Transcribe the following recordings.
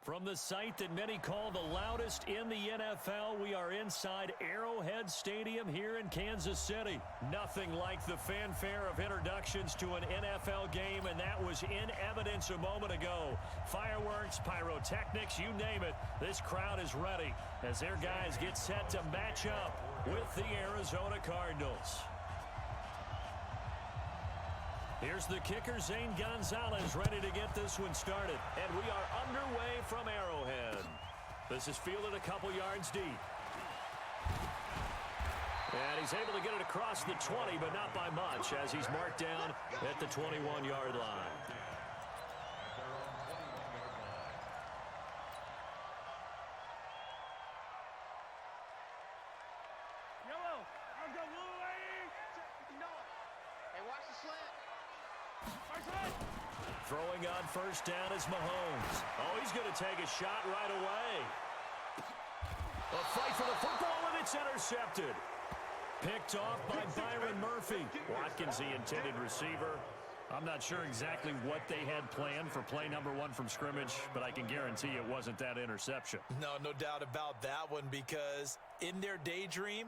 From the site that many call the loudest in the NFL, we are inside Arrowhead Stadium here in Kansas City. Nothing like the fanfare of introductions to an NFL game, and that was in evidence a moment ago. Fireworks, pyrotechnics, you name it. This crowd is ready as their guys get set to match up with the Arizona Cardinals. Here's the kicker, Zane Gonzalez, ready to get this one started. And we are underway from Arrowhead. This is fielded a couple yards deep. And he's able to get it across the 20, but not by much, as he's marked down at the 21-yard line. Yellow, I'll go blue lane. No. Hey, watch the slant. Throwing on first down is Mahomes. Oh, he's going to take a shot right away. A fight for the football, and it's intercepted. Picked off by Byron Murphy. Watkins, the intended receiver. I'm not sure exactly what they had planned for play number one from scrimmage, but I can guarantee it wasn't that interception. No doubt about that one, because in their daydream,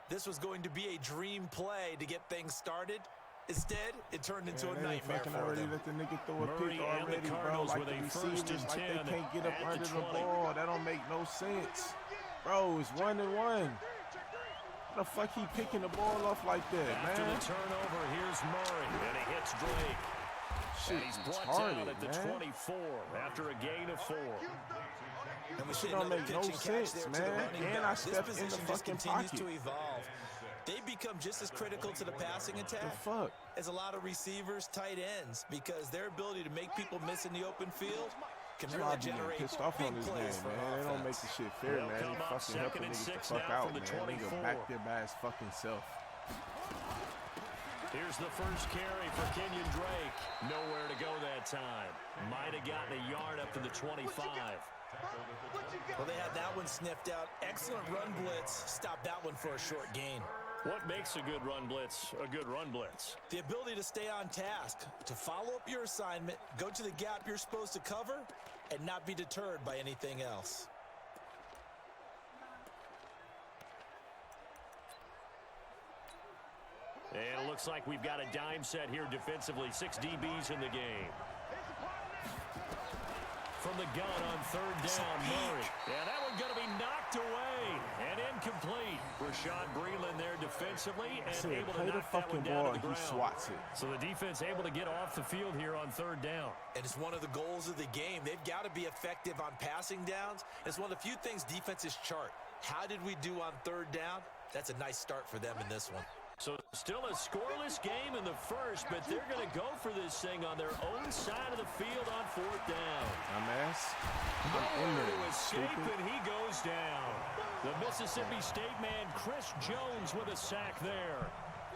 this was going to be a dream play to get things started. Instead, it turned into a nightmare for them. Let the nigga throw a Murray pick already, and the bro. Cardinals Like with the a first receivers, and like 10 they can't get up at under the the 20. ball. That don't make no sense. Bro, it's 1-1. How the fuck he picking the ball off like that, After man? the turnover, here's Murray, and he hits Drake. Shit, And he's brought retarded, down at the man. 24 after a gain of 4. And we Shit see don't another make no pitch and catch sense, there to man. the running And back. I stepped this in the position just fucking continues pocket. to evolve. They become just as critical to the passing attack The fuck? as a lot of receivers, tight ends, because their ability to make people miss in the open field can That's why really I be getting generate pissed off on big this plays game, for man. They don't make offense. the shit fair, They'll man. come They up fucking helping second and niggas the 6 fuck now out, from the man. Nigga 24. back there by his fucking self. Here's the first carry for Kenyon Drake. Nowhere to go that time. Might have gotten a yard up to the 25. Well, they had that one sniffed out. Excellent run blitz. Stopped that one for a short gain. What makes a good run blitz a good run blitz? The ability to stay on task, to follow up your assignment, go to the gap you're supposed to cover, and not be deterred by anything else. And it looks like we've got a dime set here defensively. 6 DBs in the game. From the gun on third down, Murray. Yeah, that one going to be knocked away and incomplete. Rashad Breeland there defensively and able to play the knock that one fucking down ball to the and he ground. swats it. So the defense able to get off the field here on third down. And it's one of the goals of the game. They've got to be effective on passing downs. It's one of the few things defenses chart. How did we do on third down? That's a nice start for them in this one. So still a scoreless game in the first, but they're going to go for this thing on their own side of the field on fourth down. Dumbass. Nowhere to escape, and he goes down. The Mississippi State man, Chris Jones, with a sack there.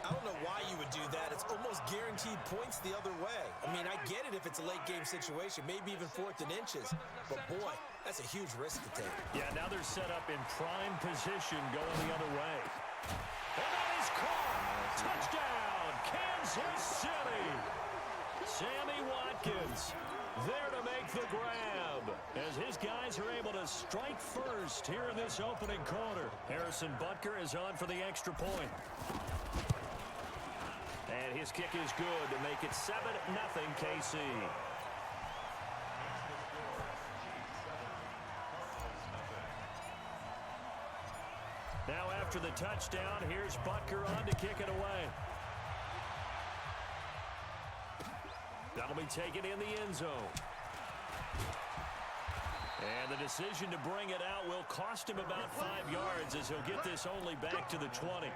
I don't know why you would do that. It's almost guaranteed points the other way. I mean, I get it if it's a late game situation, maybe even 4th and inches. But, boy, that's a huge risk to take. Yeah, now they're set up in prime position going the other way. And that is caught. Touchdown, Kansas City. Sammy Watkins there to make the grab as his guys are able to strike first here in this opening quarter. Harrison Butker is on for the extra point. And his kick is good to make it 7-0 KC. Now after the touchdown, here's Butker on to kick it away. That'll be taken in the end zone. And the decision to bring it out will cost him about 5 yards as he'll get this only back to the 20.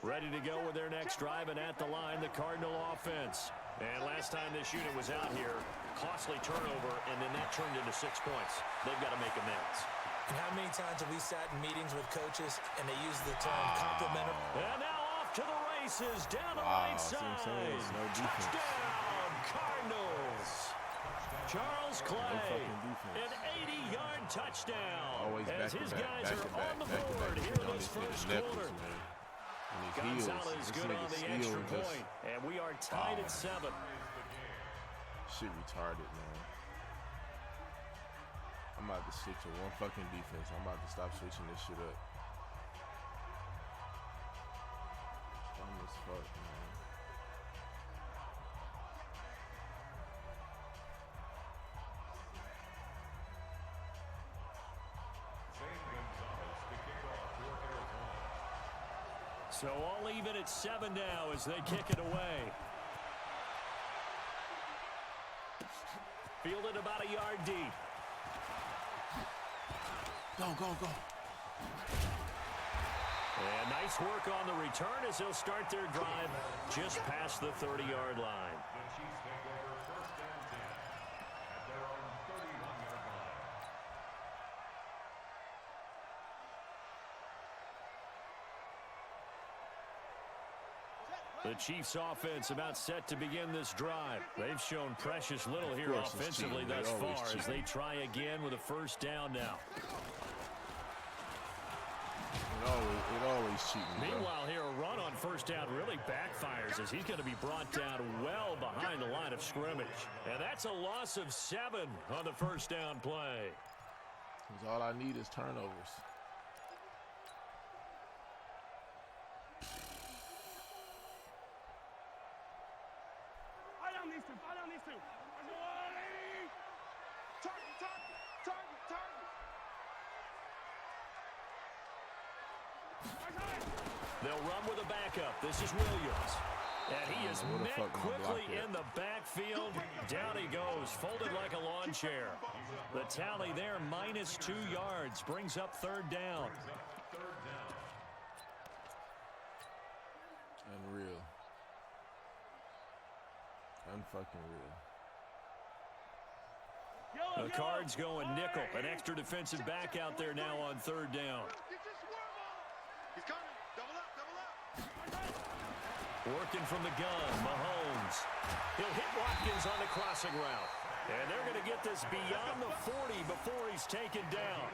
Ready to go with their next drive, and at the line, the Cardinal offense. And last time this unit was out here, costly turnover, and then that turned into 6 points. They've got to make amends. And how many times have we sat in meetings with coaches and they use the term complimentary? And now off to the races, down the right side. No Touchdown, Cardinals. Charles Clay, an 80-yard touchdown. As his guys are on the board here in this first quarter. Gonzalez good on the extra point, and we are tied at 7. Shit retarded, man. I'm about to stick to one fucking defense. I'm about to stop switching this shit up. Dumb as fuck, man. So all even at 7 now as they kick it away. Fielded about a yard deep. Go, go, go. And nice work on the return as they'll start their drive just past the 30-yard line. The Chiefs offense about set to begin this drive. They've shown precious little here offensively thus far as they try again with a first down now. It always cheating. Meanwhile, here a run on first down really backfires as he's going to be brought down well behind the line of scrimmage. And that's a loss of 7 on the first down play. Because all I need is turnovers. They'll run with a backup. This is Williams. And he is met quickly in the backfield. Down he goes, folded like a lawn chair. The tally there, -2 yards, brings up third down. Unreal. Unfucking real. The Cards going nickel. An extra defensive back out there now on third down. Working from the gun, Mahomes. He'll hit Watkins on the crossing route. And they're going to get this beyond the 40 before he's taken down.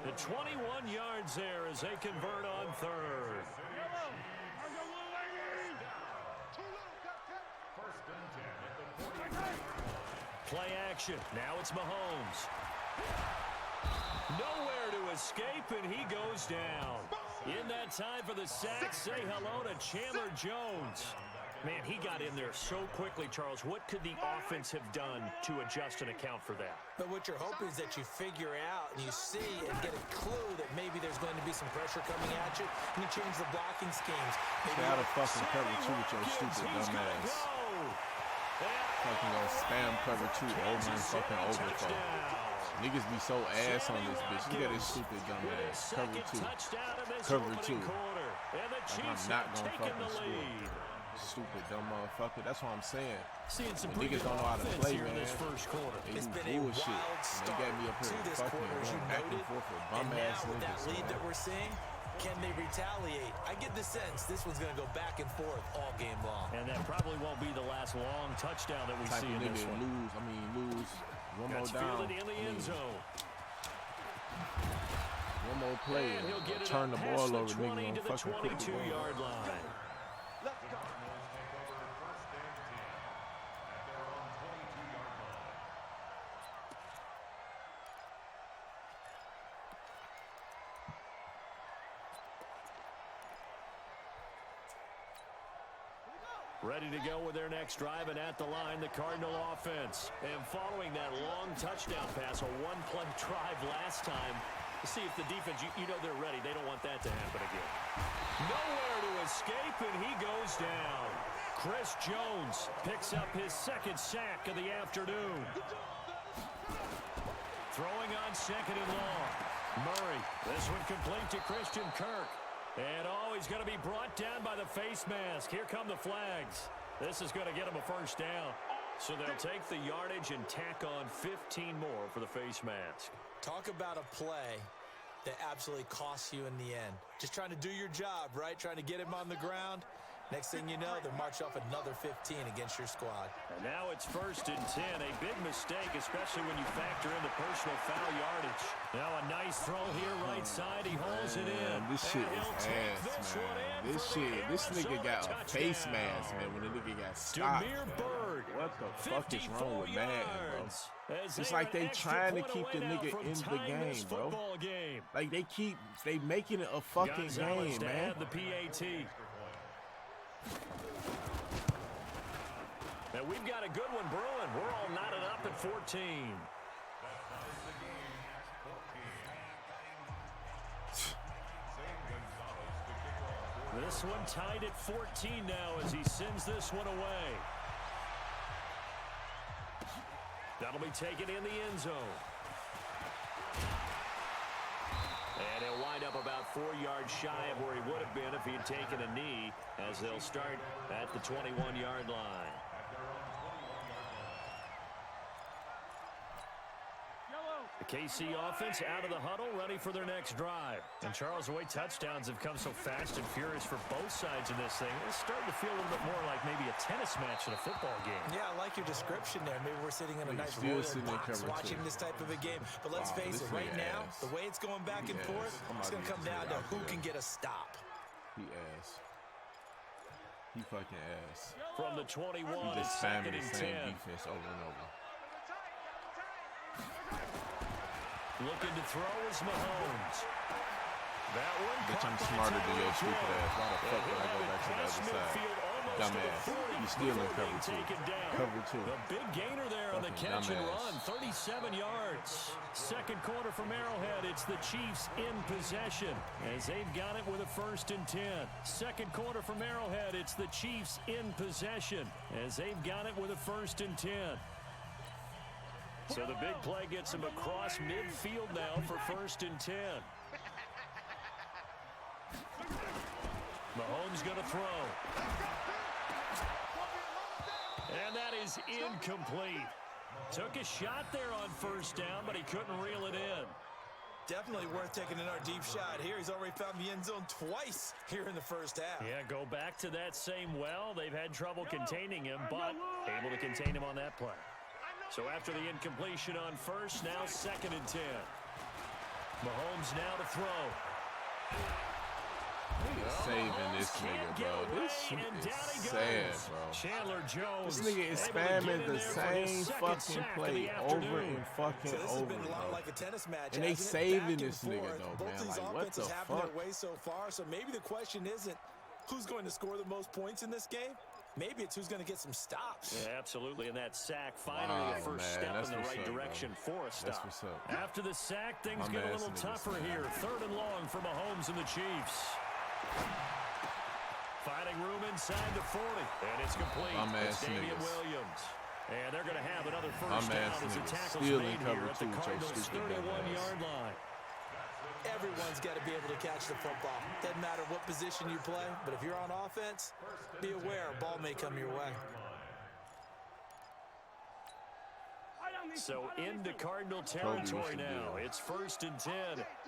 The 21 yards there as they convert on third. Play action. Now it's Mahomes. Nowhere to escape, and he goes down. In that time for the sack, say hello to Chandler Jones. Man, he got in there so quickly, Charles. What could the offense have done to adjust and account for that? But what you're hoping is that you figure out and you see and get a clue that maybe there's going to be some pressure coming at you, and you change the blocking schemes. Stay out of fucking cover 2 with your stupid dumb ass. Fucking spam cover 2 over and fucking overflow. Niggas be so ass on this bitch. Look at this stupid dumb ass. Cover 2. Cover 2. Like I'm not gonna fucking score. Stupid dumb motherfucker. That's what I'm saying. When niggas don't know how to play, man. They do bullshit. They got me up here fucking going back and forth with bum ass with that niggas. lead that we're seeing, can they retaliate? I get the sense this one's going to go back and forth all game long. And that probably won't be the last long touchdown that we see in this one. Lose. One more down. Fielded in the end zone. One more play and he'll get it turn the ball over, the 20 nigga. to the 22-yard line. Ready to go with their next drive, and at the line, the Cardinal offense. And following that long touchdown pass, a one-play drive last time, to see if the defense, you know they're ready. They don't want that to happen again. Nowhere to escape, and he goes down. Chris Jones picks up his second sack of the afternoon. Throwing on second and long. Murray, this one complete to Christian Kirk. And he's going to be brought down by the face mask. Here come the flags. This is going to get him a first down. So they'll take the yardage and tack on 15 more for the face mask. Talk about a play that absolutely costs you in the end. Just trying to do your job, right? Trying to get him on the ground. Next thing you know, they'll march off another 15 against your squad. And now it's 1st and 10. A big mistake, especially when you factor in the personal foul yardage. Now a nice throw here right side. He holds it in. This shit is ass, man. This nigga got a face mask, man, when the nigga got stopped. What the fuck is wrong with Madden, bro? It's like they trying to keep the nigga in the game, bro. Like they making it a fucking game, man. The PAT. Now we've got a good one brewing. We're all knotted up at 14. This one tied at 14 now as he sends this one away. That'll be taken in the end zone. And he'll wind up about 4 yards shy of where he would have been if he had taken a knee, as they'll start at the 21-yard line. The KC offense out of the huddle, ready for their next drive. And Charles, the way touchdowns have come so fast and furious for both sides in this thing, it's starting to feel a little bit more like maybe a tennis match in a football game. Yeah, I like your description there. Maybe we're sitting in a nice royal box watching this type of a game. But let's face it, right now, the way it's going back and forth, it's going to come down to who can get a stop. He ass. He fucking ass. From the 21, he just 2nd and 10. Defense over and over. Looking to throw is Mahomes. That one. Bitch, I'm smarter than your stupid ass. Why the fuck would I go back to the other side? Dumbass. You still in cover 2. Cover 2. The big gainer there on the catch and run. 37 yards. Second quarter from Arrowhead. It's the Chiefs in possession as they've got it with a 1st and 10. Second quarter from Arrowhead. It's the Chiefs in possession as they've got it with a 1st and 10. So the big play gets him across midfield now for 1st and 10. Mahomes going to throw. And that is incomplete. Took a shot there on 1st down, but he couldn't reel it in. Definitely worth taking another deep shot here. He's already found the end zone twice here in the 1st half. Yeah, go back to that same well. They've had trouble containing him, but able to contain him on that play. So after the incompletion on 1st, now 2nd and 10. Mahomes now to throw. Saving this nigga, bro. This shit is sad, bro. Chandler Jones. This nigga is spamming the same fucking play over and fucking over, been a lot bro. like a tennis match, and they saving this nigga, though, Both man. these Like, what the offenses having fuck? their way so far, so maybe the question isn't who's going to score the most points in this game. Maybe it's who's going to get some stops. Yeah, absolutely. And that sack, finally the first step in the right direction for a stop. That's what's up. After the sack, things get a little tougher here. 3rd and long for Mahomes and the Chiefs. Finding room inside the 40. And it's complete. It's Damian Williams. And they're going to have another first down as the tackle's made here at the Cardinals' 31-yard line. Everyone's got to be able to catch the football. Doesn't matter what position you play, but if you're on offense, be aware a ball may come your way. So into Cardinal territory now. It's 1st and 10,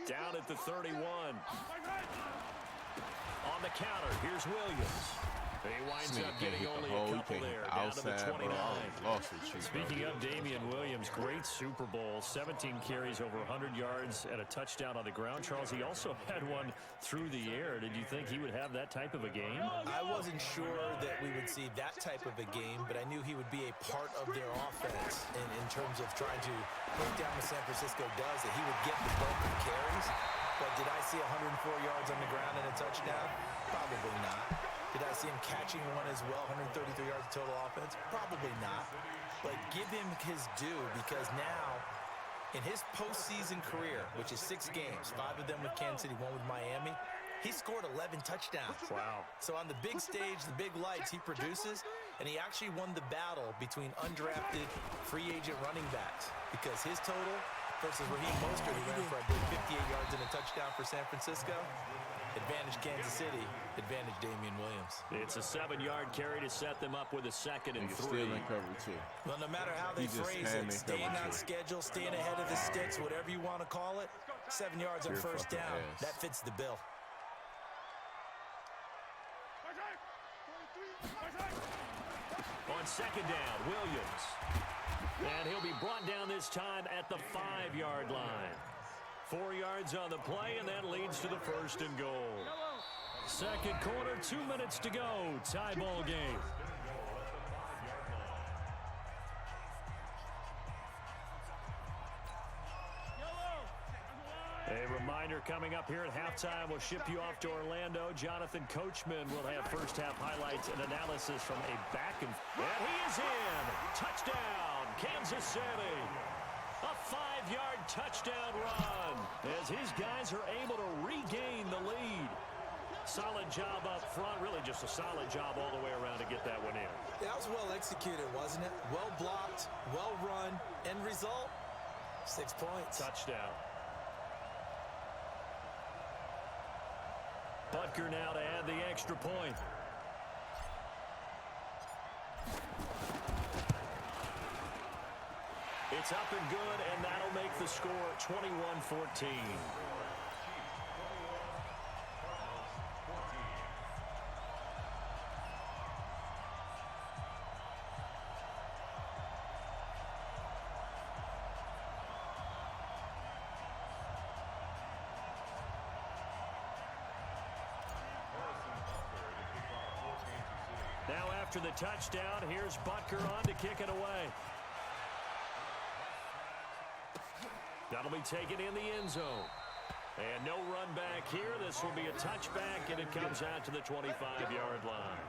down at the 31. On the counter, here's Williams. He winds up getting only a couple there, down to the 29. Speaking of Damian Williams, great Super Bowl, 17 carries, over 100 yards, and a touchdown on the ground. Charles, he also had one through the air. Did you think he would have that type of a game? I wasn't sure that we would see that type of a game, but I knew he would be a part of their offense in terms of trying to break down what San Francisco does, that he would get the bulk of carries. But did I see 104 yards on the ground and a touchdown? Probably not. Did I see him catching one as well, 133 yards of total offense? Probably not. But give him his due, because now, in his postseason career, which is 6 games, 5 of them with Kansas City, 1 with Miami, he scored 11 touchdowns. Wow. So on the big stage, the big lights, he produces, and he actually won the battle between undrafted free agent running backs, because his total versus Raheem Mostert, who ran for, I believe, 58 yards and a touchdown for San Francisco. Advantage Kansas City, advantage Damian Williams. It's a 7-yard carry to set them up with a 2nd and 3. Still in cover 2. Well, no matter how they phrase it, staying on schedule, staying ahead of the sticks, whatever you want to call it, 7 yards on first down. That fits the bill. On second down, Williams. And he'll be brought down this time at the 5-yard line. 4 yards on the play, and that leads to the first and goal. Second quarter, 2 minutes to go. Tie ball game. A reminder coming up here at halftime. We'll ship you off to Orlando. Jonathan Coachman will have first-half highlights and analysis from a back and he is in. Touchdown, Kansas City. A 5-yard touchdown run as his guys are able to regain the lead. Solid job up front. Really just a solid job all the way around to get that one in. That was well executed, wasn't it? Well blocked, well run. End result, 6 points. Touchdown. Butker now to add the extra point. It's up and good, and that'll make the score 21-14. Now after the touchdown, here's Butker on to kick it away. That'll be taken in the end zone. And no run back here. This will be a touchback, and it comes out to the 25-yard line.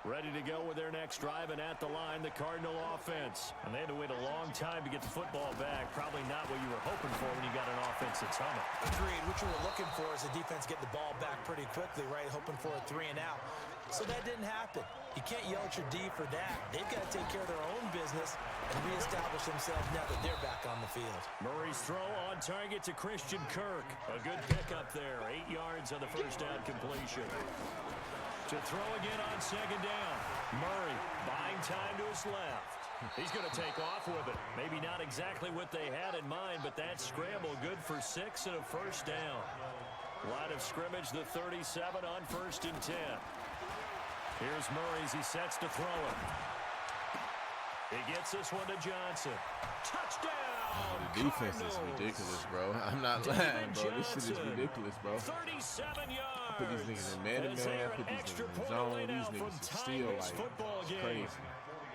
Ready to go with their next drive, and at the line, the Cardinal offense. And they had to wait a long time to get the football back. Probably not what you were hoping for when you got an offense that's humming. Agreed. What you were looking for is the defense get the ball back pretty quickly, right? Hoping for a 3 and out. So that didn't happen. You can't yell at your D for that. They've got to take care of their own business and reestablish themselves now that they're back on the field. Murray's throw on target to Christian Kirk. A good pickup there. 8 yards on the first down completion. To throw again on second down. Murray buying time to his left. He's going to take off with it. Maybe not exactly what they had in mind, but that scramble good for 6 and a first down. Line of scrimmage, the 37 on 1st and 10. Here's Murray as he sets to throw it. He gets this one to Johnson. Touchdown! The defense is ridiculous, bro. I'm not lying, bro. This shit is ridiculous, bro. 37 yards. Put these niggas in man, put these niggas in zone. These niggas are still like crazy.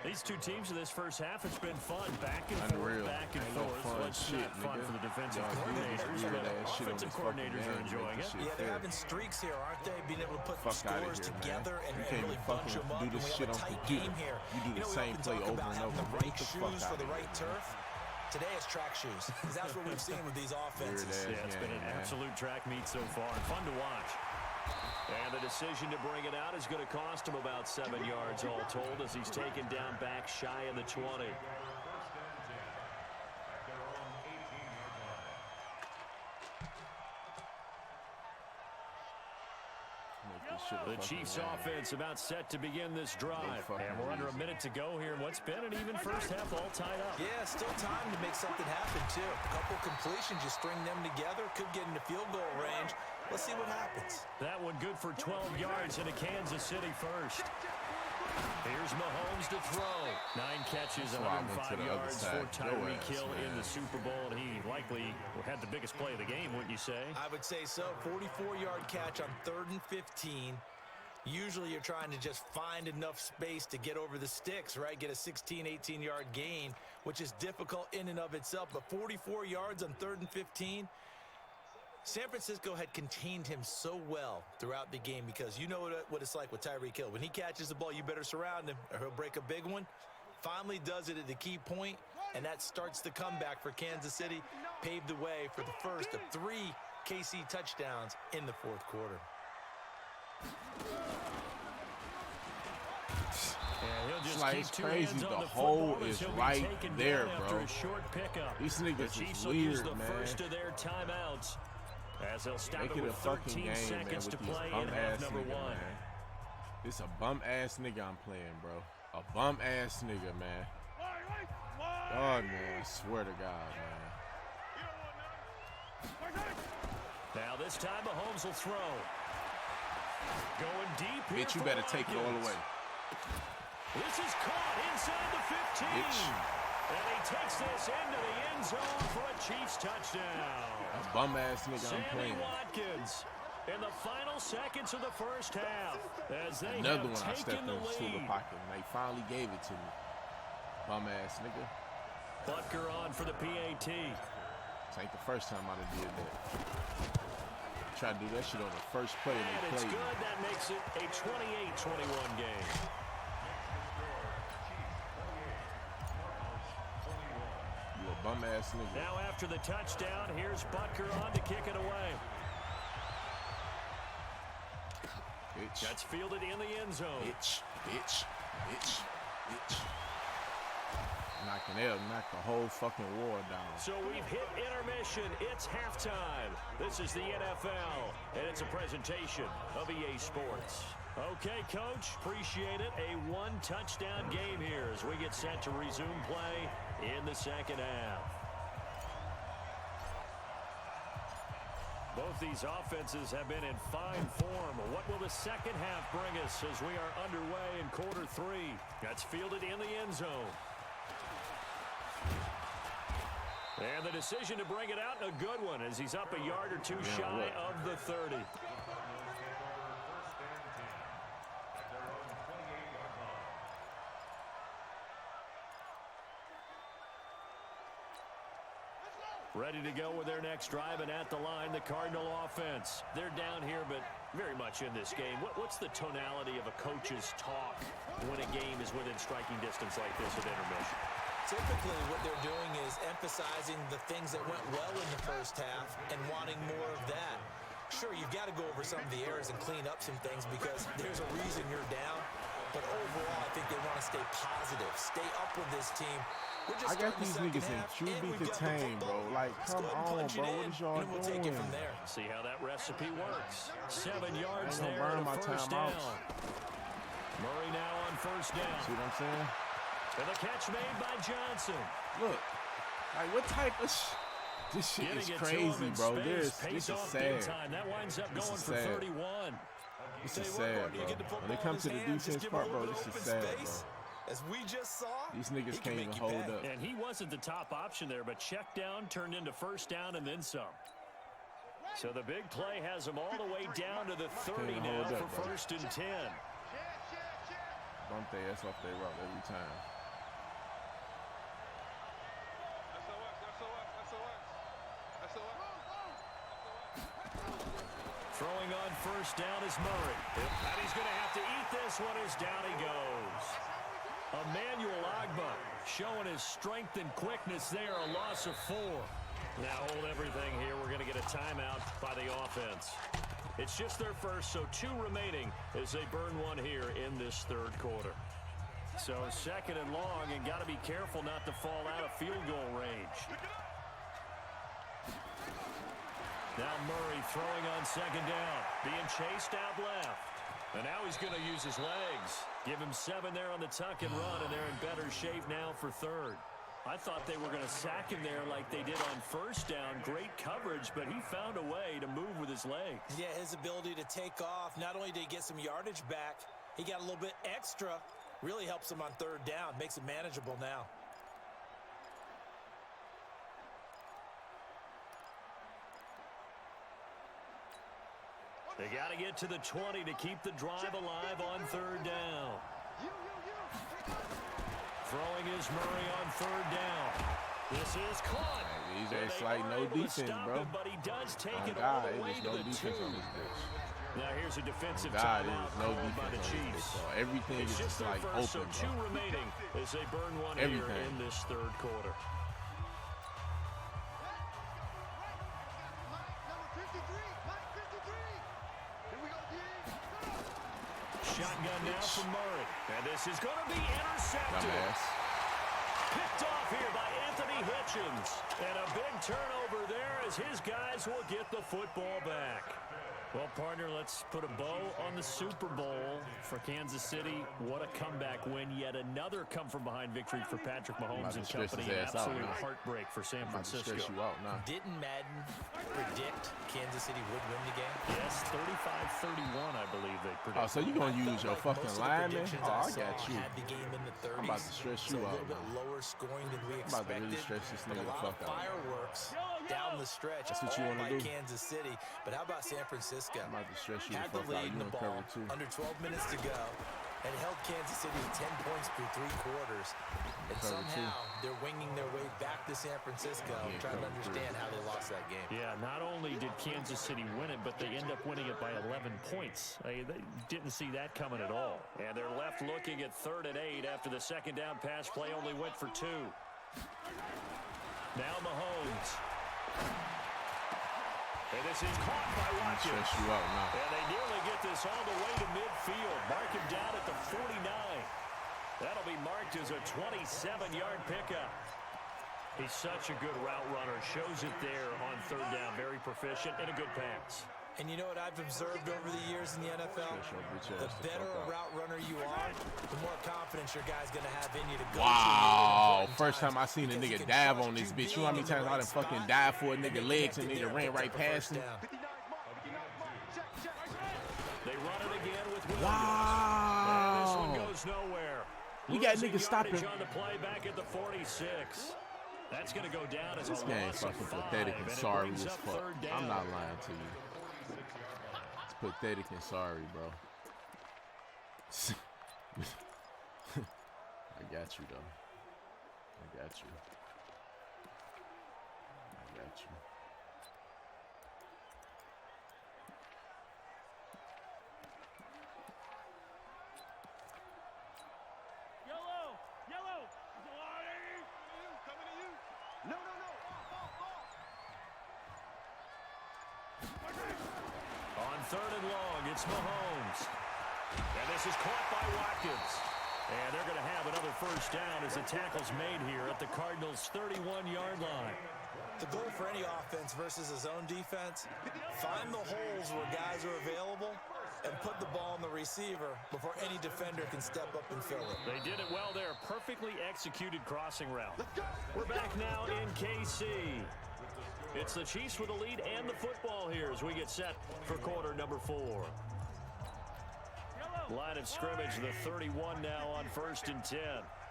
These two teams in this first half, it's been fun. Back and Unreal. forth, back and Ain't forth. no fun It's shit, not fun nigga. for the defensive Y'all coordinators, weird but ass shit on offensive this coordinators fucking are enjoying it. game. Yeah, they're having streaks here, aren't they? Being able to put Fuck outta scores here, together man. and You can't really even bunch them up. do this And we shit have a on tight computer. game here. You do the we same often play talk over about and having over. the Get right the fuck shoes for outta the here, right man. turf. Today is track shoes, because that's what we've seen with these offenses. Weird ass Yeah, it's been an game, man. absolute track meet so far, and fun to watch. And the decision to bring it out is going to cost him about 7 yards all told as he's taken down back shy of the 20. The Chiefs offense about set to begin this drive. And we're under a minute to go here. What's been an even first half all tied up. Yeah, still time to make something happen, too. A couple completions, you string them together, could get into field goal range. Let's see what happens. That one good for 12 yards into Kansas City first. Here's Mahomes to throw. 9 catches, 105 yards for Tyreek Hill in the Super Bowl. And he likely had the biggest play of the game, wouldn't you say? I would say so. 44-yard catch on 3rd and 15. Usually you're trying to just find enough space to get over the sticks, right? Get a 16, 18-yard gain, which is difficult in and of itself. But 44 yards on 3rd and 15. San Francisco had contained him so well throughout the game because you know what it's like with Tyreek Hill. When he catches the ball, you better surround him or he'll break a big one. Finally does it at the key point, and that starts the comeback for Kansas City. Paved the way for the first of 3 KC touchdowns in the fourth quarter. It's like, it's crazy. The hole is right there, bro. These niggas is weird, man. First of their timeouts, as they'll stop Make it it a with fucking 13 game, man, seconds with to these play in bum half ass number nigga, one. man. This a bum ass nigga I'm playing, bro. A bum ass nigga, man. God, man, I swear to God, man. Now this time Mahomes will throw. Going deep here. Bitch, you better take it all the way. This is caught inside the 15. Bitch. And he takes this into the end zone for a Chiefs touchdown. A bum ass nigga I'm Sammy playing. Watkins in the final seconds of the first half. As they Another have one I stepped taken the into the lead. pocket and they finally gave it to me. Bum ass nigga. Butker on for the PAT. This ain't the first time I done did that. Try to do that shit on the first play And they it's played. good. That makes it a 28-21 game. You a bum ass nigga. Now after the touchdown, here's Butker on to kick it away. Bitch. That's fielded in the end zone. Bitch. Bitch. Bitch. Bitch. Knock the whole fucking war down. So we've hit intermission. It's halftime. This is the NFL, and it's a presentation of EA Sports. Okay, Coach, appreciate it. A one-touchdown game here as we get set to resume play in the second half. Both these offenses have been in fine form. What will the second half bring us as we are underway in quarter three? That's fielded in the end zone. And the decision to bring it out, a good one, as he's up a yard or two shy of the 30. Ready to go with their next drive, and at the line, the Cardinal offense. They're down here, but very much in this game. What's the tonality of a coach's talk when a game is within striking distance like this at intermission? Typically, what they're doing is emphasizing the things that went well in the first half and wanting more of that. Sure, you've got to go over some of the errors and clean up some things because there's a reason you're down. But overall, I think they want to stay positive, stay up with this team. I got these niggas in QB contain, bro. Like, come on, bro. What is y'all doing? We'll take it from there. See how that recipe works. 7 yards there burn to my first time down. out. Murray now on first down. See what I'm saying? And the catch made by Johnson. Look, like what type of this shit is crazy, bro. This is sad. That winds up going for 31. This is sad, bro. When it comes to the defense part, bro, this is sad, bro. As we just saw, these niggas can't even hold up. And he wasn't the top option there, but check down turned into first down and then some. So the big play has him all the way down to the 30 now for first and 10. Bump their ass off their route every time. Throwing on first down is Murray. And he's going to have to eat this one as down he goes. Emmanuel Agba showing his strength and quickness there, a loss of 4. Now hold everything here. We're going to get a timeout by the offense. It's just their first, so 2 remaining as they burn one here in this third quarter. So second and long, and got to be careful not to fall out of field goal range. Now Murray throwing on second down, being chased out left. And now he's going to use his legs. Give him 7 there on the tuck and run, and they're in better shape now for third. I thought they were going to sack him there like they did on first down. Great coverage, but he found a way to move with his legs. Yeah, his ability to take off. Not only did he get some yardage back, he got a little bit extra. Really helps him on third down. Makes it manageable now. They got to get to the 20 to keep the drive alive on third down. Throwing is Murray on third down. This is caught. It's like no defense, bro. But he does take it God, all the way there's to no the defense 2. on this bitch. Now here's a defensive God, timeout there's no called by the defense on this Chiefs. bitch, bro. Everything is just like first, open, so 2 bro. remaining as they burn one here in this third quarter. shotgun now from Murray. And this is going to be intercepted. Dumbass. Picked off here by Anthony Hitchens. And a big turnover there as his guys will get the football back. Well, partner, let's put a bow on the Super Bowl for Kansas City. What a comeback win. Yet another come-from-behind victory for Patrick Mahomes and company. Absolute heartbreak for San Francisco. Didn't Madden predict Kansas City would win the game? Yes, 35-31, I believe they predicted. Oh, so you're going to use your fucking lineman? Oh, I got you. Had the game in the 30s. I'm about to stress you out. A little bit lower scoring than we I'm about to expected. really stress this nigga the fuck out. Fireworks down the stretch. That's what you want to do. Kansas City. But how about San Francisco? I'm about to stress you Had the the fuck out. lead You in the in ball, cover too. under 12 minutes to go, and held Kansas City to 10 points through 3 quarters. And somehow they're winging their way back to San Francisco, trying to understand how they lost that game. Yeah, not only did Kansas City win it, but they end up winning it by 11 points. They didn't see that coming at all. And they're left looking at 3rd and 8 after the second down pass play only went for 2. Now Mahomes. And this is caught by Watkins. Stress you out now. And they nearly get this all the way to midfield. Mark him down at the 49. That'll be marked as a 27-yard pickup. He's such a good route runner. Shows it there on 3rd down. Very proficient and a good pass. And you know what I've observed over the years in the NFL? The better a route runner you are, the more confidence your guy's going to have in you to go. Wow. First time I seen a nigga dive on this bitch. You know how many times I done fucking dive for a nigga legs and nigga ran right past him? They run it again with Williams. Wow. And this one goes nowhere. We got niggas stopping. On the play back at the 46. That's going to go down as this a game loss fucking of 5, pathetic and sorry as fuck. 3rd down. I'm not lying to you. It's pathetic and sorry, bro. I got you, though. I got you. I got you. Yellow. Coming to you. No. Ball. On 3rd and long, it's Mahomes. And this is caught by Watkins. And they're going to have another 1st down as the tackle's made here at the Cardinals' 31-yard line. The goal for any offense versus a zone defense, find the holes where guys are available and put the ball on the receiver before any defender can step up and fill it. They did it well there. Perfectly executed crossing route. We're back now in KC. It's the Chiefs with the lead and the football here as we get set for quarter number 4. Line of scrimmage, the 31 now on 1st and 10.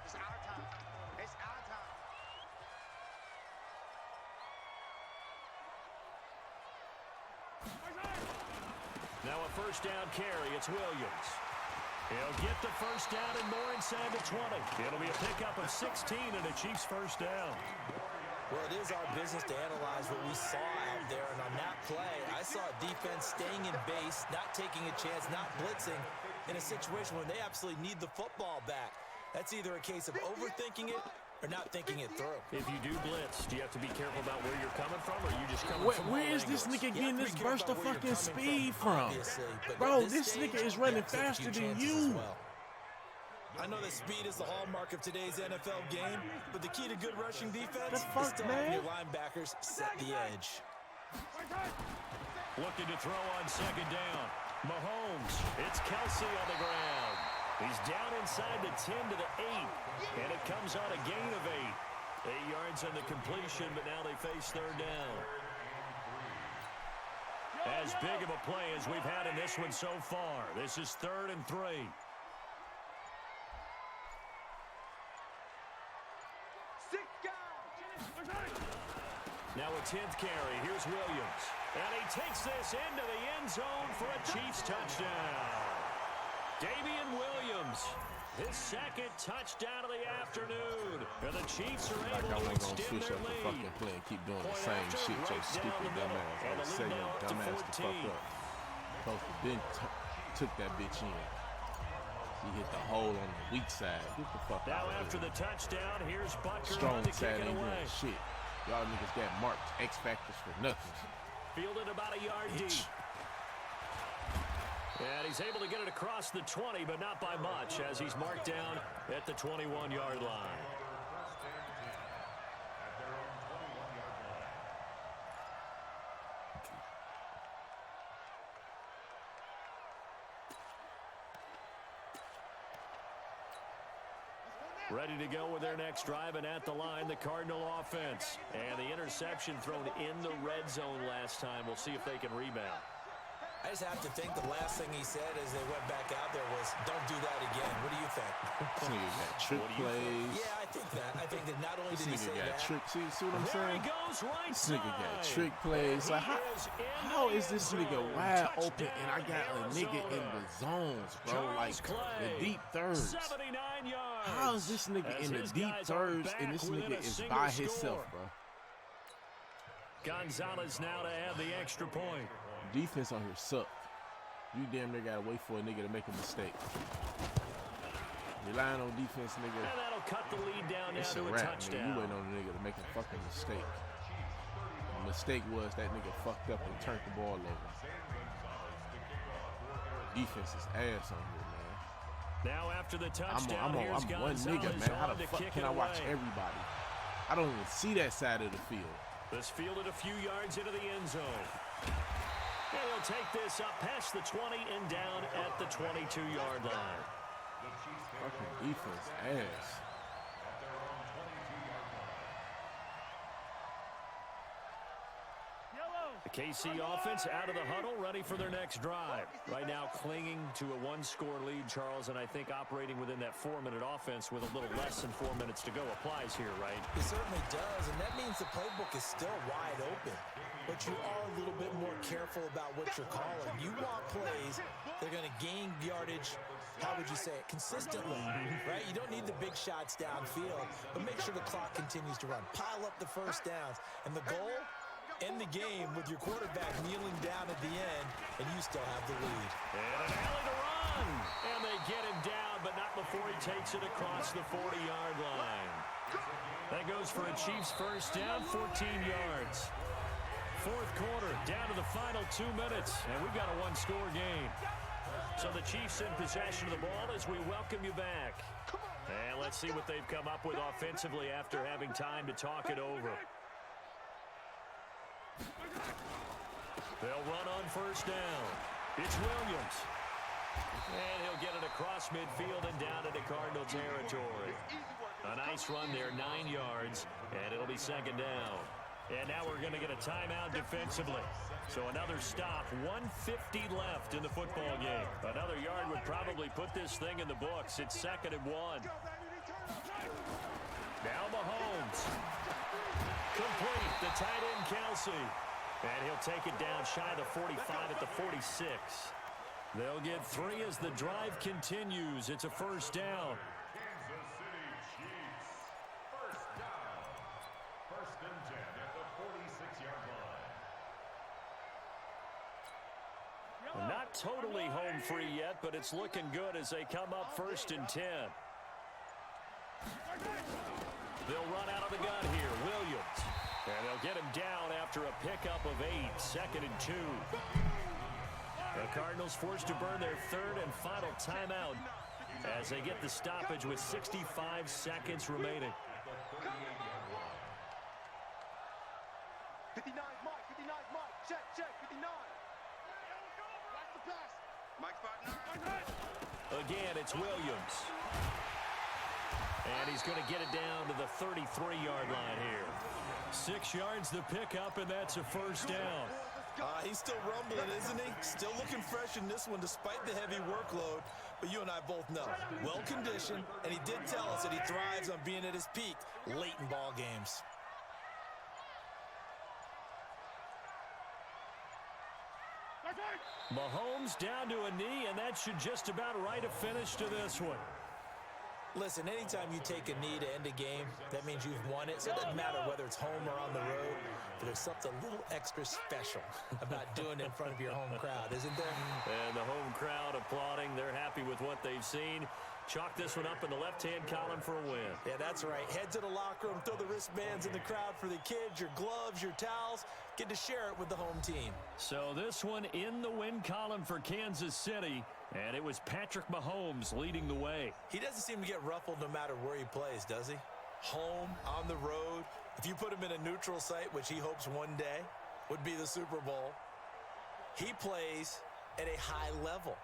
It's our time. Now a 1st down carry. It's Williams. He'll get the 1st down and more inside the 20. It'll be a pickup of 16 and a Chiefs 1st down. Well, it is our business to analyze what we saw out there, and on that play, I saw defense staying in base, not taking a chance, not blitzing in a situation where they absolutely need the football back. That's either a case of overthinking it or not thinking it through. If you do blitz, do you have to be careful about where you're coming from, or are you just coming from Where is this nigga getting this burst of fucking speed from? Bro, this nigga is running faster than you. I know that speed is the hallmark of today's NFL game, but the key to good rushing defense The fuck, is to man? have your linebackers set the edge. Looking to throw on 2nd down. Mahomes, it's Kelsey on the ground. He's down inside the 10 to the 8, and it comes on a gain of 8. 8 yards on the completion, but now they face 3rd down. As big of a play as we've had in this one so far. This is 3rd and 3. Now a 10th carry. Here's Williams. And he takes this into the end zone for a Chiefs touchdown. Damian Williams, his 2nd touchdown of the afternoon. And the Chiefs are able to extend their lead. Fucking play and keep doing the same shit, your stupid dumbass. And the lead now up to 14. The fuck up. Coach then took that bitch in. He hit the hole on the weak side. Get the fuck now out of after here. the touchdown, here's Butker Strong on to side kick it ain't away. doing shit. Y'all niggas got marked X factors for nothing. Fielded about a yard deep. And he's able to get it across the 20, but not by much, as he's marked down at the 21-yard line. Ready to go with their next drive, and at the line, the Cardinal offense. And the interception thrown in the red zone last time. We'll see if they can rebound. I just have to think the last thing he said as they went back out there was, don't do that again. What do you think? This nigga got trick plays. Yeah, I think that. I think that not only did he say that. See what I'm saying? He goes right this nigga got trick plays. Like, how is this nigga wide open and I got a nigga in the zones, bro? Like, the deep thirds. 79 yards. How is this nigga in the deep thirds and this nigga is by himself, bro? Gonzalez now to add the extra point. Defense on here suck. You damn near gotta wait for a nigga to make a mistake. Relying on defense, nigga. And that'll cut the lead down now to a wrap, touchdown. Nigga. You waiting on a nigga to make a fucking mistake. The mistake was that nigga fucked up and turned the ball over. Defense is ass on here, man. Now after the touchdown, I'm one nigga, man. How the fuck can I watch everybody? I don't even see that side of the field. This fielded a few yards into the end zone. And he'll take this up past the 20 and down at the 22-yard line. Fucking defense ass. The KC offense out of the huddle, ready for their next drive. Right now clinging to a one-score lead, Charles, and I think operating within that 4-minute offense with a little less than 4 minutes to go applies here, right? It certainly does, and that means the playbook is still wide open. But you are a little bit more careful about what you're calling. You want plays that are going to gain yardage, how would you say it, consistently, right? You don't need the big shots downfield, but make sure the clock continues to run. Pile up the first downs, and the goal, end the game with your quarterback kneeling down at the end, and you still have the lead. And an alley to run, and they get him down, but not before he takes it across the 40-yard line. That goes for a Chiefs first down, 14 yards. Fourth quarter, down to the final 2 minutes, and we've got a one-score game. So the Chiefs in possession of the ball as we welcome you back. And let's see what they've come up with offensively after having time to talk it over. They'll run on first down. It's Williams. And he'll get it across midfield and down into Cardinal territory. A nice run there, 9 yards, and it'll be second down. And now we're going to get a timeout defensively. So another stop, 1:50 left in the football game. Another yard would probably put this thing in the books. It's 2nd and 1. Now Mahomes. Complete, the tight end Kelsey. And he'll take it down shy of the 45 at the 46. They'll get 3 as the drive continues. It's a first down. Not totally home free yet, but it's looking good as they come up 1st and 10. They'll run out of the gun here. Williams. And they'll get him down after a pickup of 8. 2nd and 2. The Cardinals forced to burn their 3rd and final timeout as they get the stoppage with 65 seconds remaining. 59, Mike, 59, Mike, check, 59. That's the pass. Mike's partner. Again, it's Williams. And he's going to get it down to the 33-yard line here. 6 yards the pickup, and that's a first down. He's still rumbling, isn't he? Still looking fresh in this one despite the heavy workload. But you and I both know, well-conditioned, and he did tell us that he thrives on being at his peak late in ball games. Mahomes down to a knee, and that should just about write a finish to this one. Listen, anytime you take a knee to end a game, that means you've won it. So it doesn't matter whether it's home or on the road, but there's something a little extra special about doing it in front of your home crowd, isn't there? And the home crowd applauding. They're happy with what they've seen. Chalk this one up in the left-hand column for a win. Yeah, that's right. Head to the locker room, throw the wristbands in the crowd for the kids, your gloves, your towels. Get to share it with the home team. So this one in the win column for Kansas City, and it was Patrick Mahomes leading the way. He doesn't seem to get ruffled no matter where he plays, does he? Home, on the road. If you put him in a neutral site, which he hopes one day would be the Super Bowl, he plays at a high level.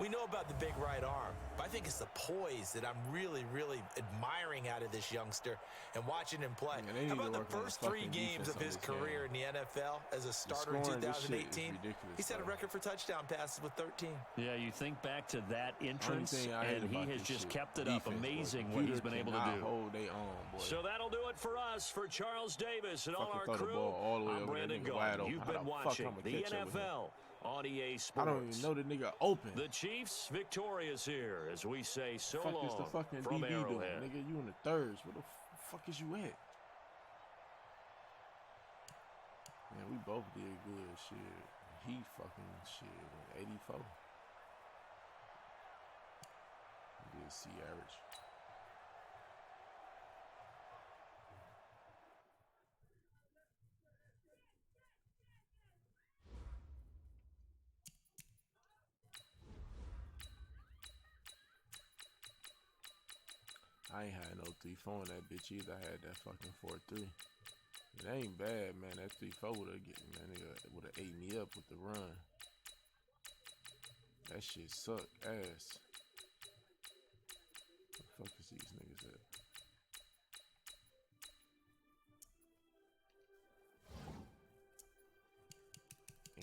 We know about the big right arm, but I think it's the poise that I'm really, really admiring out of this youngster and watching him play. How about the first 3 games of his career in the NFL as a starter in 2018? He's set a record for touchdown passes with 13. Yeah, you think back to that entrance, and he has just kept it up. Amazing what he's been able to do. So that'll do it for us, for Charles Davis and all our crew. I'm Brandon Gault. You've been watching the NFL on EA Sports. I don't even know the nigga open. The Chiefs victorious here as we say so fuck long is the fucking from DB Arrowhead. doing? Nigga, you in the thirds. Where the fuck is you at? Man, we both did good shit. He fucking shit. 84. He did C average. I ain't had no 3-4 in that bitch either. I had that fucking 4-3. It ain't bad, man. That 3-4 would have ate me up with the run. That shit suck ass. Where the fuck is these niggas at?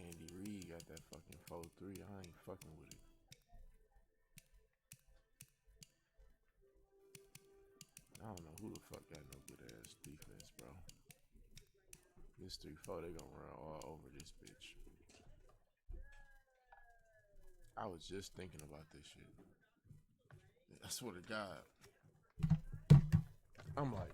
Andy Reid got that fucking 4-3. I ain't fucking with it. I don't know who the fuck got no good ass defense, bro. This 3-4, they gonna run all over this bitch. I was just thinking about this shit. I swear to God. I'm like,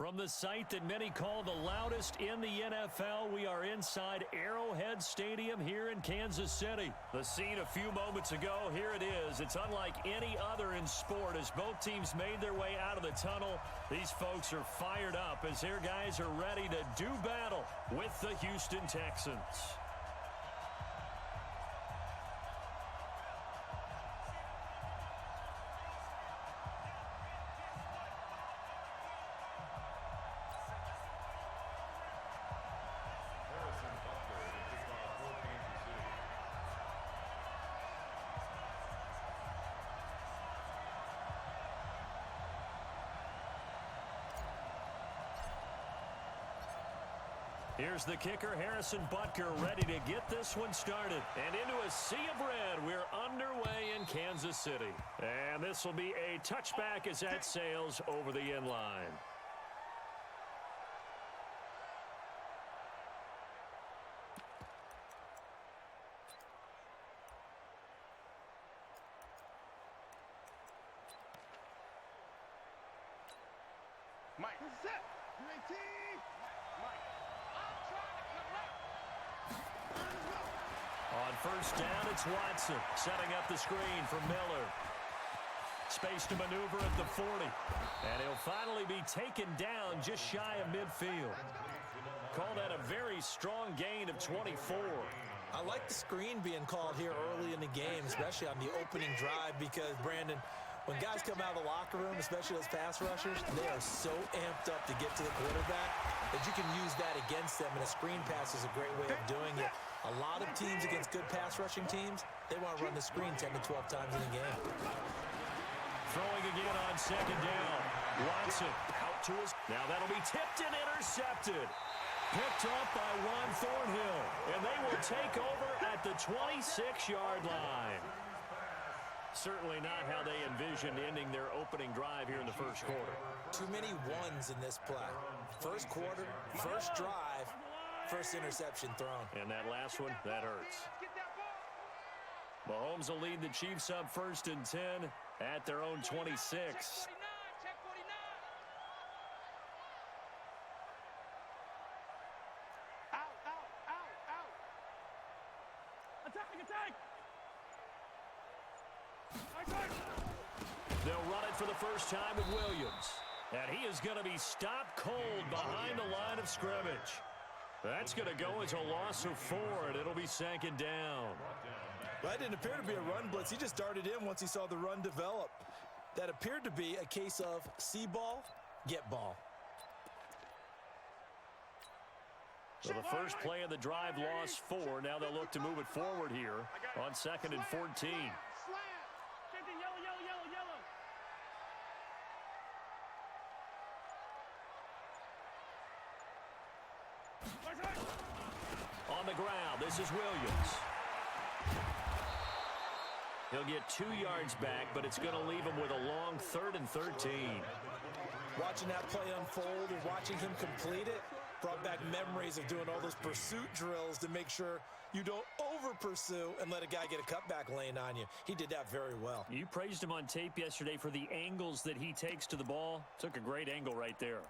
From the site that many call the loudest in the NFL, we are inside Arrowhead Stadium here in Kansas City. The scene a few moments ago, here it is. It's unlike any other in sport as both teams made their way out of the tunnel. These folks are fired up as their guys are ready to do battle with the Houston Texans. Here's the kicker, Harrison Butker, ready to get this one started. And into a sea of red, we're underway in Kansas City. And this will be a touchback as that sails over the end line. Mike, set. UAT. Mike. On first down, it's Watson setting up the screen for Miller. Space to maneuver at the 40. And he'll finally be taken down just shy of midfield. Call that a very strong gain of 24. I like the screen being called here early in the game, especially on the opening drive, because, Brandon, when guys come out of the locker room, especially those pass rushers, they are so amped up to get to the quarterback that you can use that against them, and a screen pass is a great way of doing it. A lot of teams against good pass rushing teams, they want to run the screen 10 to 12 times in a game. Throwing again on second down. Watson out to his. Now that'll be tipped and intercepted. Picked up by Juan Thornhill, and they will take over at the 26-yard line. Certainly not how they envisioned ending their opening drive here in the first quarter. Too many ones in this play. First quarter, first drive, first interception thrown. And that last one, that hurts. Mahomes will lead the Chiefs up 1st and 10 at their own 26. They'll run it for the first time with Williams. And he is going to be stopped cold behind the line of scrimmage. That's going to go as a loss of 4, and it'll be 2nd down. That didn't appear to be a run blitz. He just darted in once he saw the run develop. That appeared to be a case of see ball, get ball. So the first play of the drive lost 4. Now they'll look to move it forward here on 2nd and 14. On the ground, this is Williams. He'll get 2 yards back, but it's going to leave him with a long 3rd and 13. Watching that play unfold and watching him complete it brought back memories of doing all those pursuit drills to make sure you don't over-pursue and let a guy get a cutback lane on you. He did that very well. You praised him on tape yesterday for the angles that he takes to the ball. Took a great angle right there.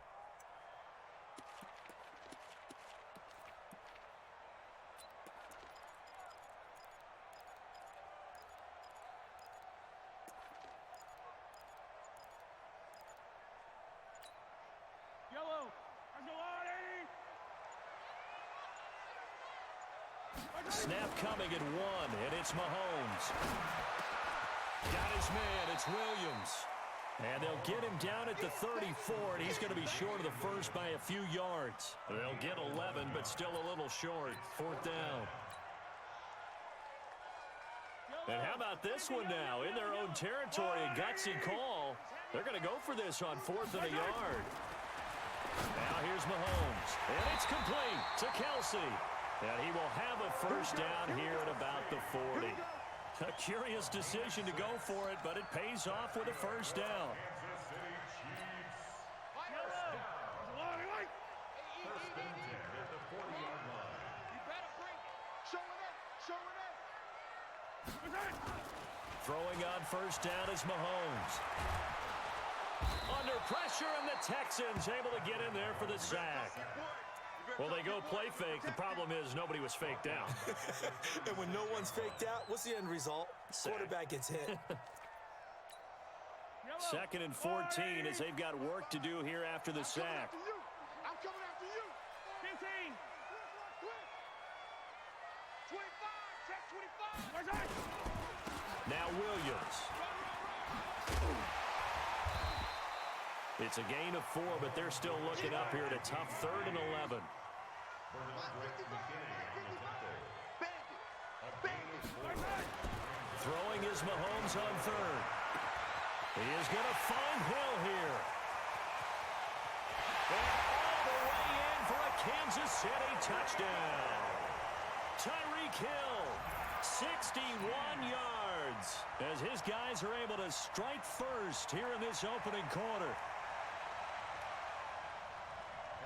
Snap coming at 1, and it's Mahomes. Got his man, it's Williams. And they'll get him down at the 34, and he's going to be short of the first by a few yards. They'll get 11, but still a little short. 4th down. And how about this one now? In their own territory, a gutsy call. They're going to go for this on 4th and a yard. Now here's Mahomes, and it's complete to Kelsey. And he will have a first down here at about the 40. A curious decision to go for it, but it pays off with a first down. Throwing on first down is Mahomes. Under pressure, and the Texans able to get in there for the sack. Well, they go play fake. The problem is nobody was faked out. And when no one's faked out, what's the end result? Sack. Quarterback gets hit. 2nd and 14 as they've got work to do here after the sack. I'm coming after you. 15. 25. Check 25. Now Williams. It's a gain of 4, but they're still looking up here at a tough 3rd and 11. Throwing is Mahomes on 3rd. He is going to find Hill here. And all the way in for a Kansas City touchdown. Tyreek Hill, 61 yards, as his guys are able to strike first here in this opening quarter.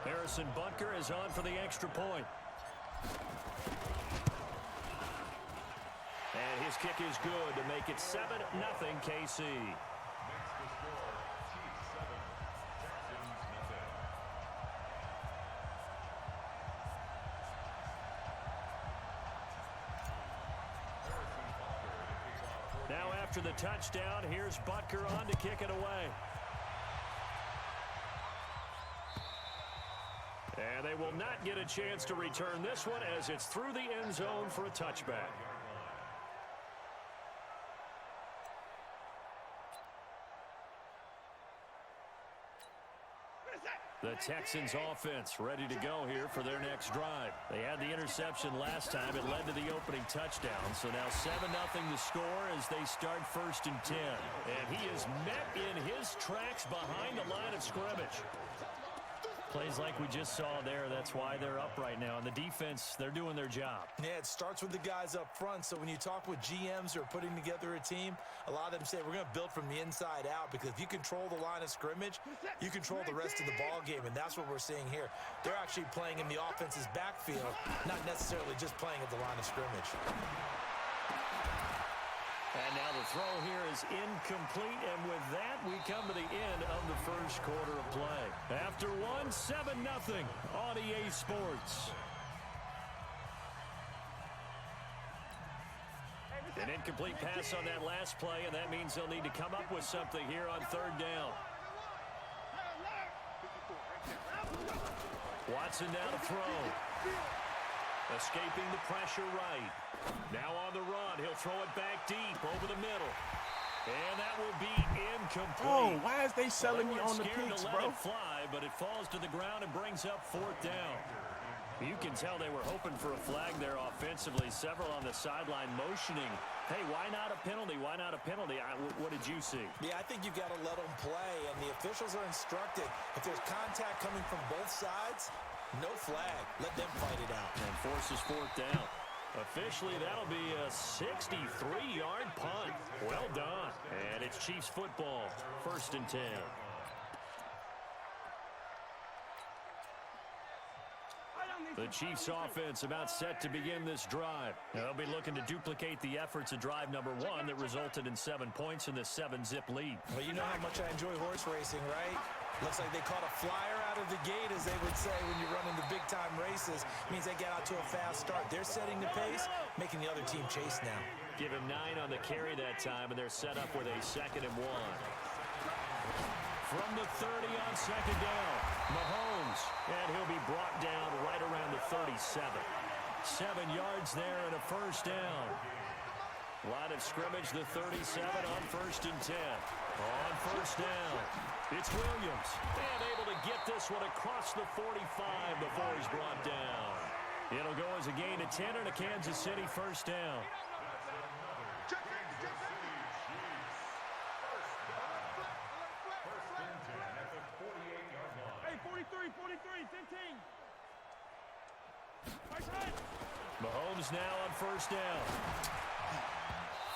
Harrison Butker is on for the extra point. And his kick is good to make it 7-0 KC. Now after the touchdown, here's Butker on to kick it away. And they will not get a chance to return this one as it's through the end zone for a touchback. The Texans offense ready to go here for their next drive. They had the interception last time. It led to the opening touchdown. So now 7-0 the score as they start 1st and 10. And he is met in his tracks behind the line of scrimmage. Plays like we just saw there. That's why they're up right now. And the defense, they're doing their job. Yeah, it starts with the guys up front. So when you talk with GMs who are putting together a team, a lot of them say we're going to build from the inside out, because if you control the line of scrimmage, you control the rest of the ball game, and that's what we're seeing here. They're actually playing in the offense's backfield, not necessarily just playing at the line of scrimmage. And now the throw here is incomplete, and with that, we come to the end of the first quarter of play. After one, 7-0 on EA Sports. An incomplete pass on that last play, and that means they'll need to come up with something here on 3rd down. Watson now to throw. Escaping the pressure right. Now on the run. He'll throw it back deep over the middle. And that will be incomplete. Oh, why is they selling me on the picks, bro? It fly, but it falls to the ground and brings up 4th down. You can tell they were hoping for a flag there offensively. Several on the sideline motioning. Hey, why not a penalty? Why not a penalty? What did you see? Yeah, I think you've got to let them play, and the officials are instructed. If there's contact coming from both sides, no flag. Let them fight it out. And forces 4th down. Officially, that'll be a 63-yard punt. Well done. And it's Chiefs football. 1st and 10. The Chiefs offense about set to begin this drive. Now, they'll be looking to duplicate the efforts of drive number 1 that resulted in 7 points in the 7-zip lead. Well, you know how much I enjoy horse racing, right? Looks like they caught a flyer out of the gate, as they would say when you're running the big-time races. It means they get out to a fast start. They're setting the pace, making the other team chase now. Give him 9 on the carry that time, and they're set up with a 2nd and 1. From the 30 on 2nd down, Mahomes, and he'll be brought down right around the 37. 7 yards there and a 1st down. Line of scrimmage, the 37 on 1st and 10. On 1st down, it's Williams. And able to get this one across the 45 before he's brought down. It'll go as a gain of 10 and a Kansas City 1st down. Hey, 43, 15. Mahomes now on 1st down.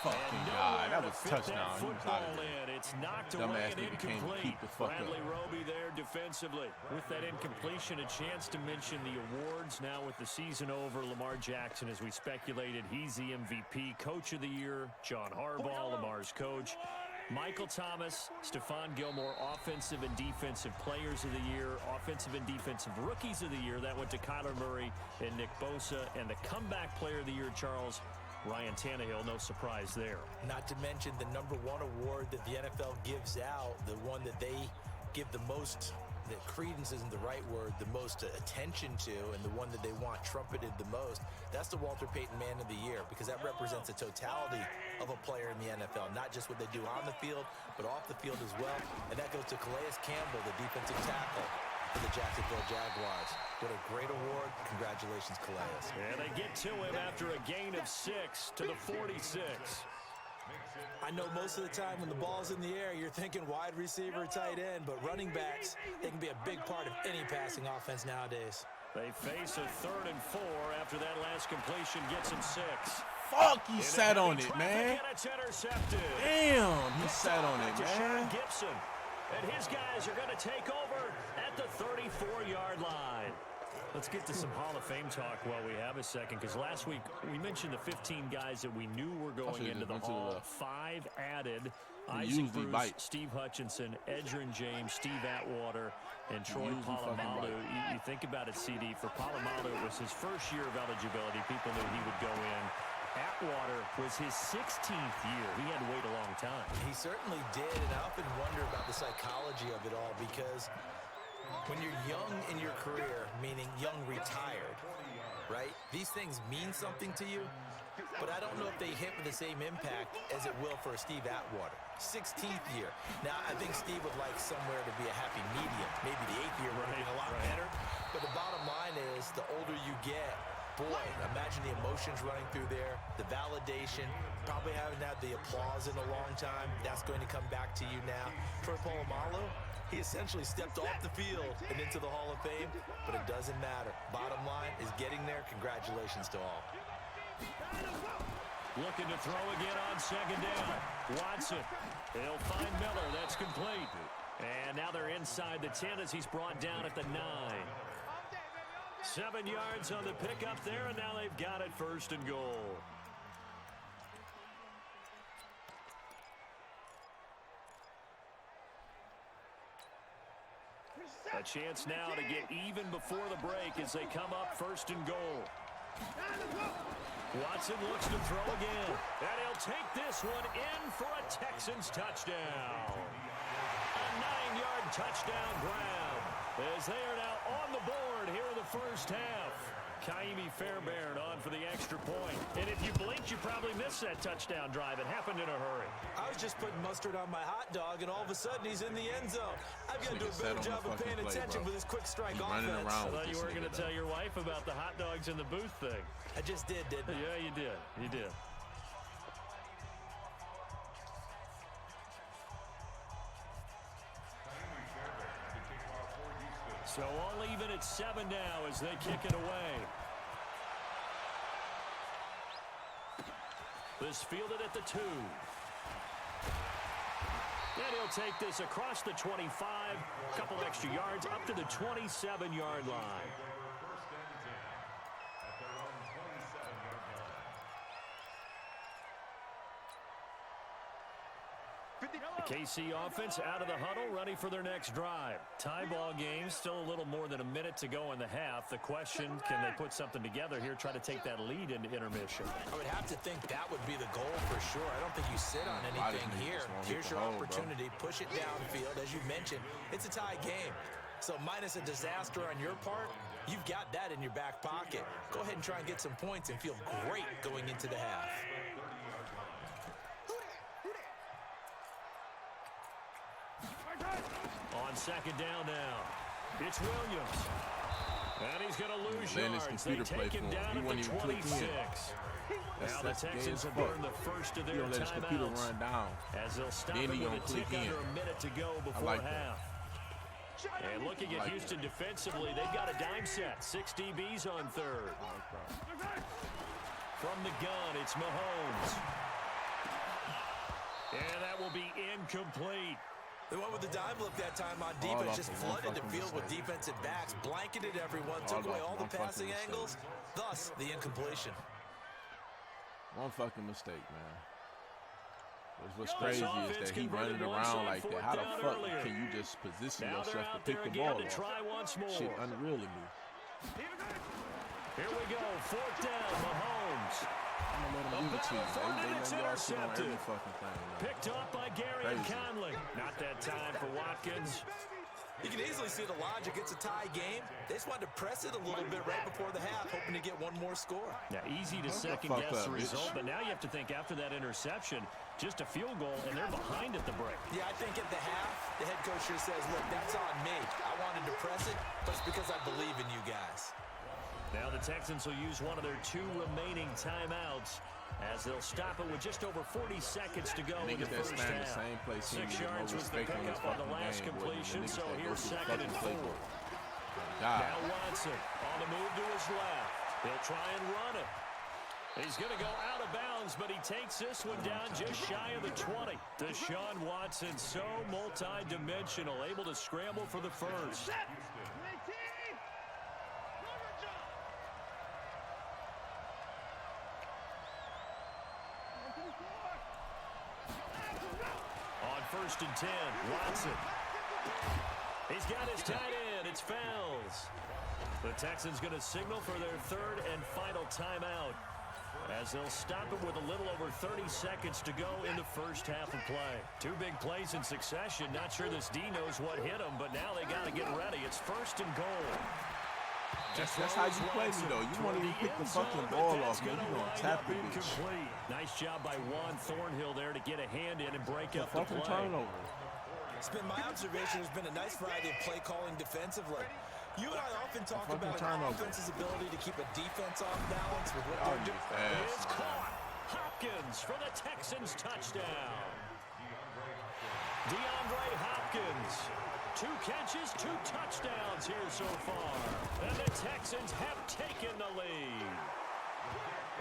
Fucking God, that was a touchdown. He was out of there. It's knocked Dumbass away and nigga can't incomplete. keep the fuck Bradley up. Roby there defensively. With that incompletion, a chance to mention the awards. Now with the season over, Lamar Jackson, as we speculated, he's the MVP, Coach of the Year, John Harbaugh, Lamar's coach. Michael Thomas, Stephon Gilmore, Offensive and Defensive Players of the Year, Offensive and Defensive Rookies of the Year. That went to Kyler Murray and Nick Bosa. And the Comeback Player of the Year, Charles, Ryan Tannehill. No surprise there. Not to mention the #1 award that the NFL gives out, the one that they give the most, that credence isn't the right word, the most attention to, and the one that they want trumpeted the most. That's the Walter Payton Man of the Year, because that represents the totality of a player in the NFL, not just what they do on the field, but off the field as well. And that goes to Calais Campbell, the defensive tackle for the Jacksonville Jaguars. What a great award. Congratulations, Calais. And they get to him after a gain of 6 to the 46. I know most of the time when the ball's in the air, you're thinking wide receiver, tight end, but running backs, they can be a big part of any passing offense nowadays. They face a 3rd and 4 after that last completion gets him 6. Fuck, he sat on it, man. And it's intercepted. Damn, he sat on it, man. Gibson. And his guys are going to take over at the 34-yard line. Let's get to some Hall of Fame talk while we have a second, because last week we mentioned the 15 guys that we knew were going into the Hall. 5 added. Isaac Bruce, Steve Hutchinson, Edgerrin James, Steve Atwater, and Troy Polamalu. You think about it, CD. For Polamalu, it was his first year of eligibility. People knew he would go in. Atwater was his 16th year. He had to wait a long time. He certainly did, and I often wonder about the psychology of it all, because when you're young in your career, meaning young retired, right, these things mean something to you, but I don't know if they hit with the same impact as it will for Steve Atwater. 16th year. Now, I think Steve would like somewhere to be a happy medium. Maybe the 8th year would have been a lot better. But the bottom line is, the older you get, boy, imagine the emotions running through there, the validation, probably haven't had the applause in a long time. That's going to come back to you now. Troy Polamalu, he essentially stepped off the field and into the Hall of Fame, but it doesn't matter. Bottom line is getting there. Congratulations to all. Looking to throw again on 2nd down. Watson. He'll find Miller. That's complete. And now they're inside the 10 as he's brought down at the 9. 7 yards on the pickup there, and now they've got it 1st and goal. A chance now to get even before the break as they come up 1st and goal. Watson looks to throw again, and he'll take this one in for a Texans touchdown. A 9-yard touchdown grab as they are now on the board here in the first half. Kaimi Fairbairn on for the extra point. And if you blinked, you probably missed that touchdown drive. It happened in a hurry. I was just putting mustard on my hot dog, and all of a sudden he's in the end zone. I've got to do a better job of paying attention with this quick strike offense. I thought you were going to tell your wife about the hot dogs in the booth thing. I just did, didn't I? Yeah, you did. You did. So all even at 7 now as they kick it away. This fielded at the 2. And he'll take this across the 25, a couple extra yards, up to the 27-yard line. The KC offense out of the huddle, ready for their next drive. Tie ball game, still a little more than a minute to go in the half. The question, can they put something together here, try to take that lead into intermission? I would have to think that would be the goal for sure. I don't think you sit on anything here. Here's your opportunity. Push it downfield. As you mentioned, it's a tie game. So minus a disaster on your part, you've got that in your back pocket. Go ahead and try and get some points and feel great going into the half. On 2nd down now, it's Williams. And he's going to lose yards. They take him down at the 26. Now the Texans will burn the first of their timeouts as they'll stop it with a tick under a minute to go before half. And looking at Houston defensively, they've got a dime set. 6 DBs on 3rd. From the gun, it's Mahomes. And that will be incomplete. The one with the dime look that time on defense just flooded the field with defensive backs, blanketed everyone, took away all the passing angles, thus the incompletion. One fucking mistake, man. What's crazy is that he running around like that. How the fuck can you just position yourself to pick the ball off? Shit unreal to me. Here we go, 4th down, Mahomes. I'm gonna let him give it to you. They let y'all sit on every fucking thing. Picked up by Gary and Conley. Not that time for Watkins. You can easily see the logic. It's a tie game. They just wanted to press it a little bit right before the half, hoping to get one more score. Yeah, easy to second-guess the result, but now you have to think after that interception, just a field goal, and they're behind at the break. Yeah, I think at the half, the head coach here says, look, that's on me. I wanted to press it, but it's because I believe in you guys. Now the Texans will use one of their 2 remaining timeouts as they'll stop it with just over 40 seconds to go in the first half. 6 yards was the pickup on the last completion, so here's 2nd and 4. Now Watson on the move to his left. He'll try and run it. He's going to go out of bounds, but he takes this one down just shy of the 20. Deshaun Watson, so multi-dimensional, able to scramble for the first. On 1st and 10, Watson. He's got his tight end. It's Fells. The Texans going to signal for their 3rd and final timeout as they'll stop it with a little over 30 seconds to go in the first half of play. 2 big plays in succession. Not sure this D knows what hit him, but now they got to get ready. It's 1st and goal. That's how you play me, though. You want to pick the fucking ball off, man. You gonna tap it, bitch. Nice job by Juan Thornhill there to get a hand in and break up the play. Turnover. It's been my observation. There's been a nice variety of play calling defensively. You and I often talk about an offense's ability to keep a defense off balance with what they're doing. It's caught. Hopkins for the Texans touchdown. DeAndre Hopkins. 2 catches, 2 touchdowns here so far. And the Texans have taken the lead.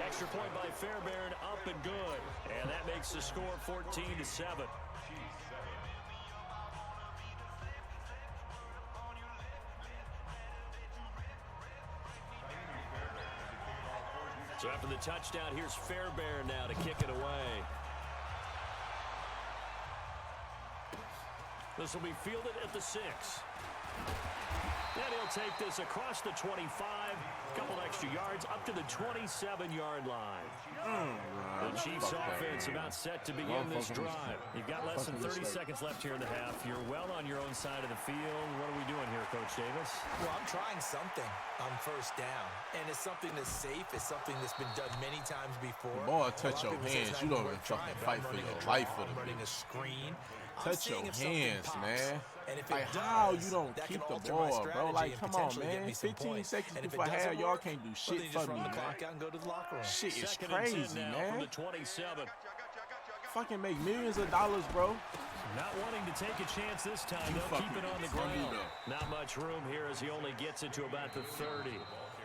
Extra point by Fairbairn, up and good. And that makes the score 14-7. So after the touchdown, here's Fairbairn now to kick it away. This will be fielded at the 6. And he'll take this across the 25. Couple extra yards up to the 27-yard line. The Chiefs offense about set to begin this drive. You've got less than 30 seconds left here in the half. You're well on your own side of the field. What are we doing here, Coach Davis? Well, I'm trying something on 1st down. And it's something that's safe. It's something that's been done many times before. Boy, touch your hands. You don't even fucking fight for your life for them. Running a screen. Touch your hands, man. Like, how you don't keep the ball, bro? Like, come on, man. 15 seconds before half, y'all can't do shit for me, man. Shit is crazy, man. Fucking make millions of dollars, bro. Not wanting to take a chance this time, they'll keep it on the ground. Not much room here as he only gets it to about the 30.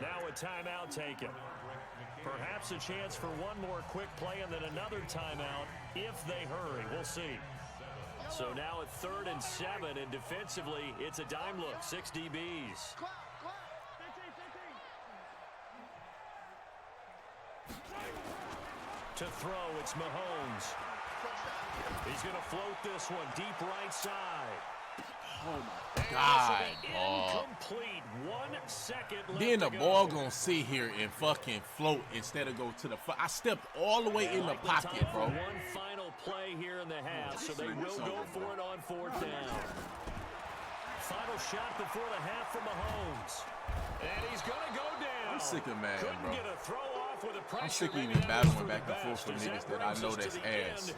Now a timeout taken. Perhaps a chance for one more quick play and then another timeout if they hurry. We'll see. So now at 3rd and 7, and defensively, it's a dime look, 6 DBs. To throw, it's Mahomes. He's going to float this one deep right side. Oh my God. Incomplete. 1 second left. Then the ball gonna sit here and fucking float instead of go to the I stepped all the way in the pocket, bro. One final play here in the half, so they will go for it on 4th down. Final shot before the half from Mahomes. And he's gonna go down. I'm sick of Madden, bro. Get a throw off with a pressure. I'm sick of even battling back and forth for niggas that I know that's ass.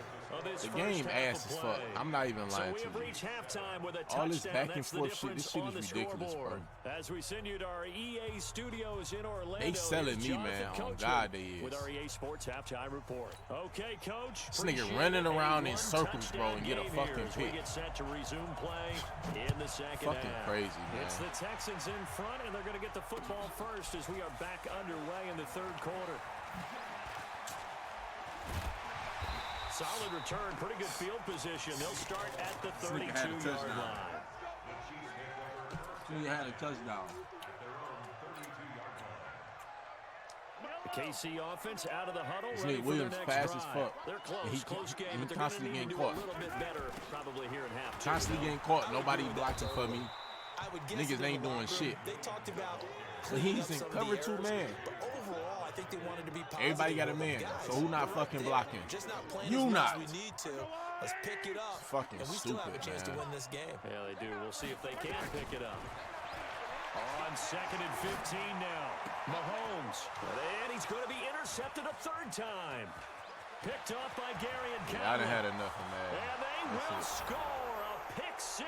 The game ass as fuck. I'm not even lying to you. All this back and forth shit, this shit is ridiculous, bro. As we send you to our EA studios in Orlando, they selling me, man. On God, they is. With our EA Sports halftime report. Okay, Coach. This nigga running around in circles, bro, and get a fucking pick. We get set to resume play in the second fucking half. Crazy, man. It's the Texans in front, and they're going to get the football first as we are back underway in the 3rd quarter. Solid return, pretty good field position. They'll start at the 32-yard line. He had a touchdown. The KC offense out of the huddle. This Ready nigga for Williams their next fast drive. as fuck. They're close. He Close game. he But they're constantly going to getting do a caught. little bit better probably here in half. Constantly getting caught. Nobody blocking for me. Niggas ain't doing shit. They talked about But he's in cover 2 man. But overall, I think they wanted to be positive. Everybody got a man. So who not fucking blocking? Just not playing You as well not. as we need to. Let's pick it up. Fucking and we still have a stupid, chance to man. win this game. Yeah, they do. We'll see if they can pick it up. On 2nd and 15 now. Mahomes. And he's going to be intercepted a 3rd time. Picked off by Gary and Cowell. I done had enough of that. And they will score a pick 6.